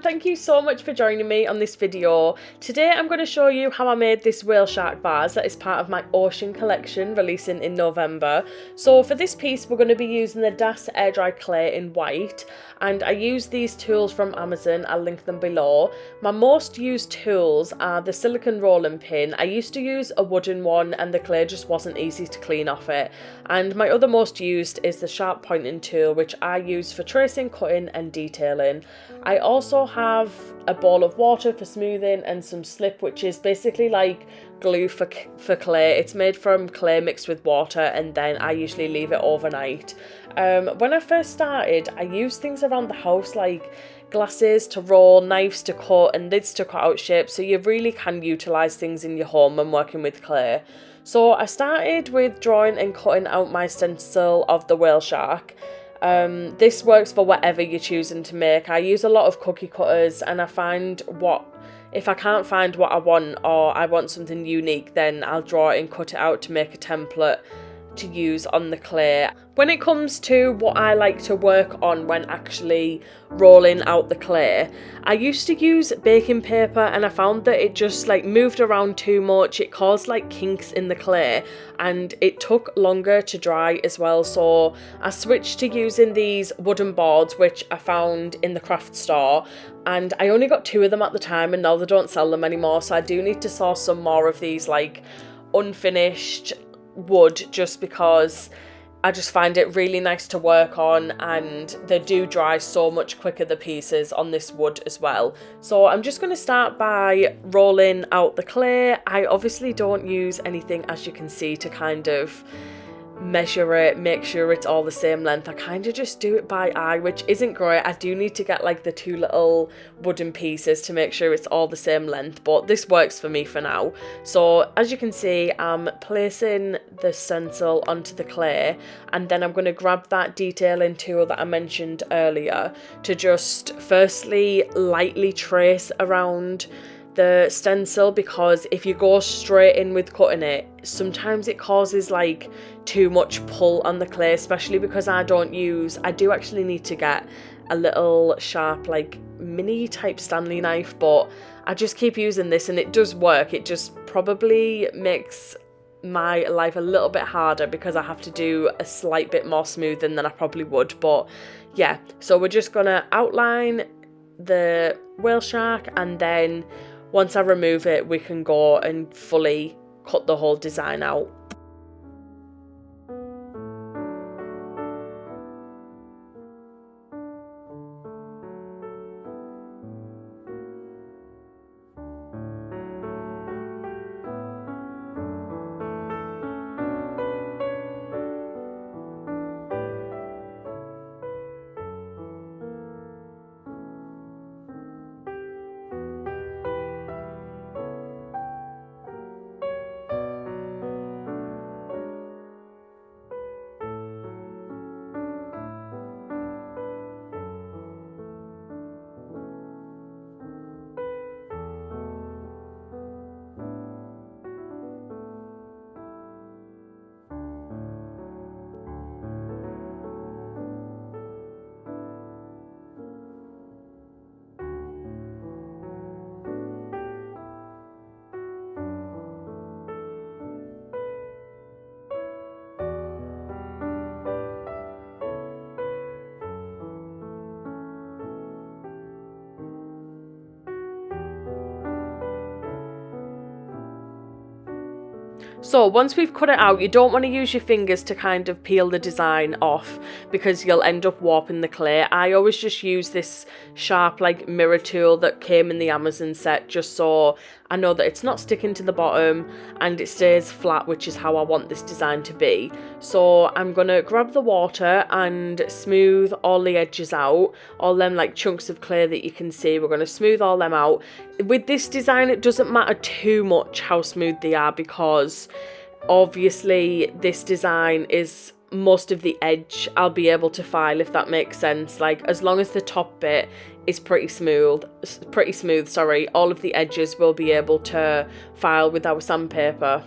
thank you so much for joining me on this video. Today I'm going to show you how I made this whale shark vase that is part of my ocean collection releasing in November. So for this piece we're going to be using the Das air dry clay in white, and I use these tools from Amazon. I'll link them below. My most used tools are the silicone rolling pin. I used to use a wooden one and the clay just wasn't easy to clean off it. And my other most used is the sharp pointing tool, which I use for tracing, cutting and detailing. I also have a bowl of water for smoothing and some slip, which is basically like glue for clay. It's made from clay mixed with water, and then I usually leave it overnight. When I first started, I used things around the house like glasses to roll, knives to cut and lids to cut out shapes, so you really can utilise things in your home when working with clay. So I started with drawing and cutting out my stencil of the whale shark. This works for whatever you're choosing to make. I use a lot of cookie cutters, and I find if I can't find what I want, or I want something unique, then I'll draw it and cut it out to make a template to use on the clay. When it comes to what I like to work on when actually rolling out the clay, I used to use baking paper, and I found that it just like moved around too much. It caused like kinks in the clay, and it took longer to dry as well. So I switched to using these wooden boards, which I found in the craft store, and I only got 2 of them at the time, and now they don't sell them anymore. So I do need to source some more of these like unfinished wood, just because I just find it really nice to work on, and they do dry so much quicker, the pieces on this wood as well. So I'm just going to start by rolling out the clay. I obviously don't use anything, as you can see, to kind of measure it, make sure it's all the same length. I kind of just do it by eye, which isn't great. I do need to get like the 2 little wooden pieces to make sure it's all the same length, but this works for me for now. So as you can see, I'm placing the stencil onto the clay, and then I'm going to grab that detailing tool that I mentioned earlier to just firstly lightly trace around the stencil, because if you go straight in with cutting it, sometimes it causes like too much pull on the clay, especially because I do actually need to get a little sharp like mini type Stanley knife, but I just keep using this and it does work. It just probably makes my life a little bit harder because I have to do a slight bit more smoothing than I probably would. But yeah, so we're just gonna outline the whale shark, and then once I remove it, we can go and fully cut the whole design out. So once we've cut it out, you don't want to use your fingers to kind of peel the design off, because you'll end up warping the clay. I always just use this sharp like mirror tool that came in the Amazon set, just so I know that it's not sticking to the bottom and it stays flat, which is how I want this design to be. So I'm gonna grab the water and smooth all the edges out, all them like chunks of clay that you can see. We're gonna smooth all them out. With this design, it doesn't matter too much how smooth they are, because obviously this design is most of the edge I'll be able to file, if that makes sense. Like, as long as the top bit is pretty smooth, all of the edges will be able to file with our sandpaper.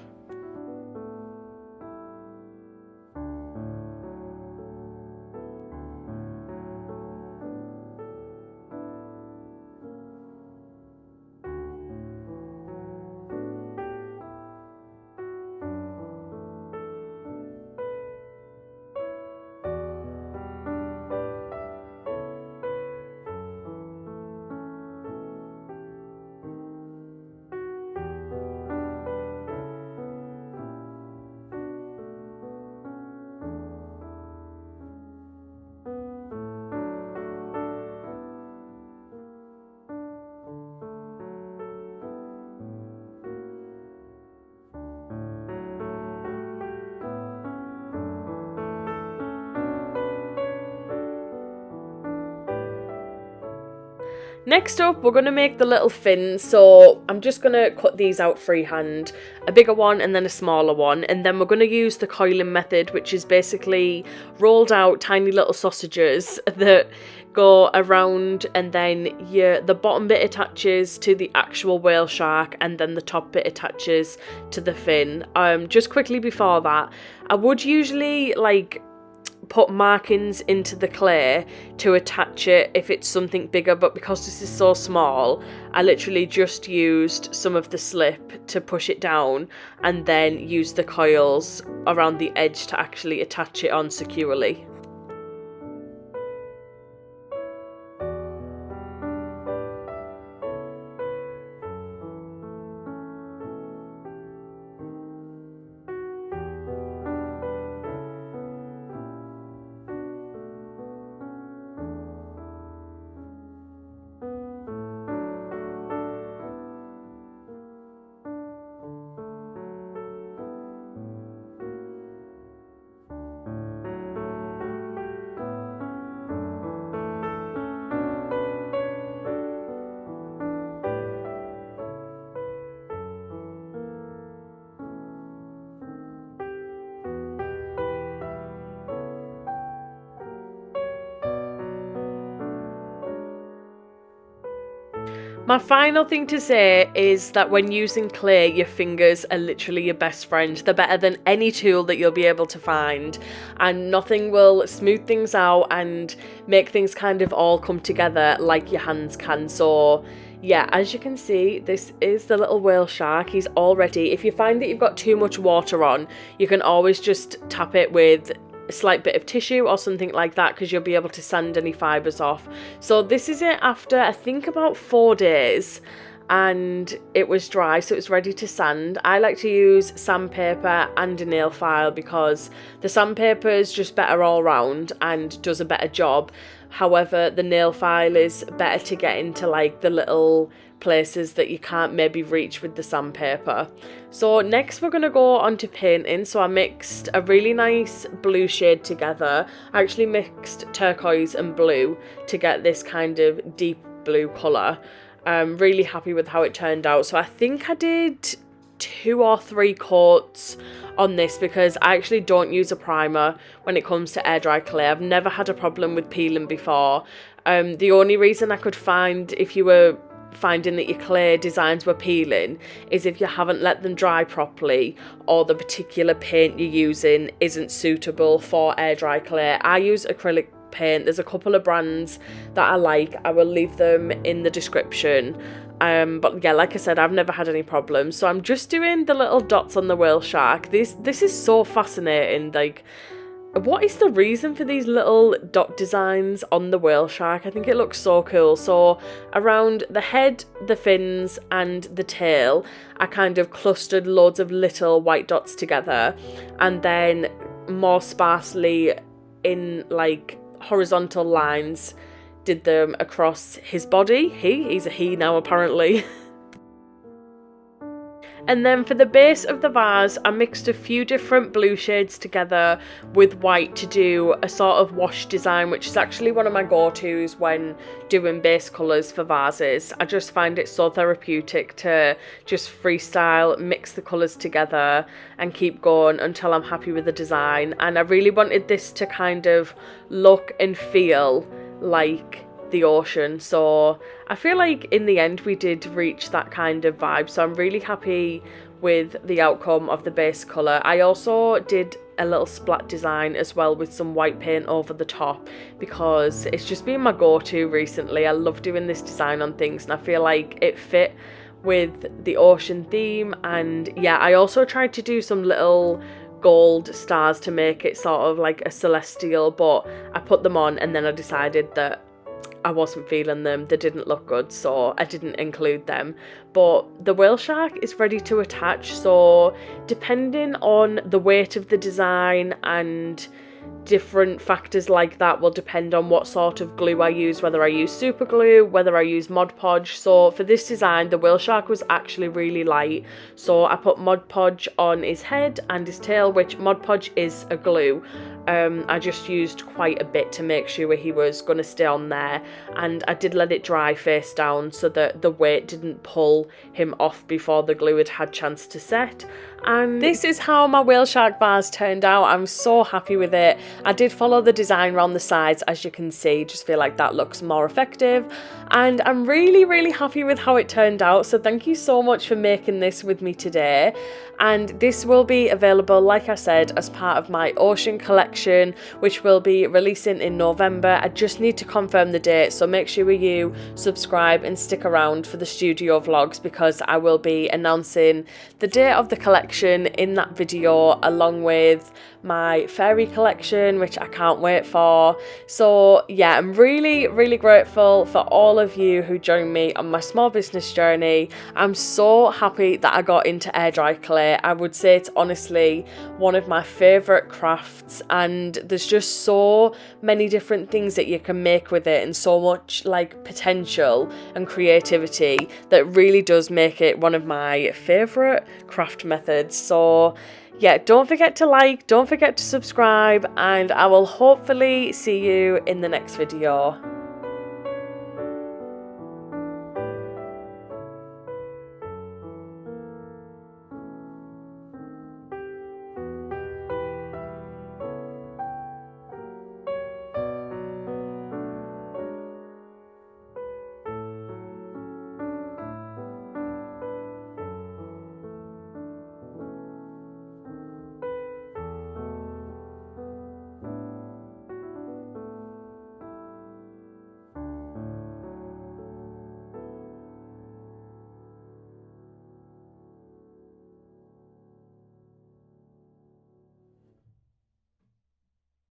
Next up, we're going to make the little fins, so I'm just going to cut these out freehand, a bigger one and then a smaller one, and then we're going to use the coiling method, which is basically rolled out tiny little sausages that go around, and then the bottom bit attaches to the actual whale shark and then the top bit attaches to the fin. Just quickly before that, I would usually like put markings into the clay to attach it if it's something bigger, but because this is so small, I literally just used some of the slip to push it down and then use the coils around the edge to actually attach it on securely. My final thing to say is that when using clay, your fingers are literally your best friend. They're better than any tool that you'll be able to find, and nothing will smooth things out and make things kind of all come together like your hands can. So yeah, as you can see, this is the little whale shark. He's all ready. If you find that you've got too much water on, you can always just tap it with a slight bit of tissue or something like that, because you'll be able to sand any fibres off. So this is it after I think about 4 days, and it was dry, so it's ready to sand. I like to use sandpaper and a nail file because the sandpaper is just better all round and does a better job. However, the nail file is better to get into like the little places that you can't maybe reach with the sandpaper. So next we're going to go on to painting. So I mixed a really nice blue shade together. I actually mixed turquoise and blue to get this kind of deep blue colour. I'm really happy with how it turned out. So I think I did 2 or 3 coats on this because I actually don't use a primer when it comes to air dry clay. I've never had a problem with peeling before. The only reason I could find if you were finding that your clay designs were peeling is if you haven't let them dry properly, or the particular paint you're using isn't suitable for air dry clay. I use acrylic paint. There's a couple of brands that I like. I will leave them in the description. But yeah, like I said, I've never had any problems. So I'm just doing the little dots on the whale shark. This is so fascinating. Like, what is the reason for these little dot designs on the whale shark? I think it looks so cool. So around the head, the fins and the tail, I kind of clustered loads of little white dots together, and then more sparsely in like horizontal lines did them across his body. He's a he now apparently. And then for the base of the vase, I mixed a few different blue shades together with white to do a sort of wash design, which is actually one of my go-tos when doing base colours for vases. I just find it so therapeutic to just freestyle, mix the colours together and keep going until I'm happy with the design. And I really wanted this to kind of look and feel like the ocean, so I feel like in the end we did reach that kind of vibe, so I'm really happy with the outcome of the base colour. I also did a little splat design as well with some white paint over the top because it's just been my go-to recently. I love doing this design on things and I feel like it fit with the ocean theme. And yeah, I also tried to do some little gold stars to make it sort of like a celestial, but I put them on and then I decided that I wasn't feeling them, they didn't look good, so I didn't include them. But the whale shark is ready to attach, so depending on the weight of the design and different factors like that will depend on what sort of glue I use, whether I use super glue, whether I use Mod Podge. So for this design, the whale shark was actually really light, so I put Mod Podge on his head and his tail, which Mod Podge is a glue. I just used quite a bit to make sure he was going to stay on there, and I did let it dry face down so that the weight didn't pull him off before the glue had chance to set. And this is how my whale shark vase turned out. I'm so happy with it. I did follow the design around the sides, as you can see, just feel like that looks more effective, and I'm really happy with how it turned out. So thank you so much for making this with me today, and this will be available, like I said, as part of my ocean collection, which will be releasing in November. I just need to confirm the date, so make sure you subscribe and stick around for the studio vlogs, because I will be announcing the date of the collection in that video, along with my fairy collection, which I can't wait for. So yeah, I'm really grateful for all of you who joined me on my small business journey. I'm so happy that I got into air dry clay. I would say it's honestly one of my favorite crafts, and there's just so many different things that you can make with it, and so much like potential and creativity that really does make it one of my favorite craft methods. So yeah, don't forget to like, don't forget to subscribe, and I will hopefully see you in the next video.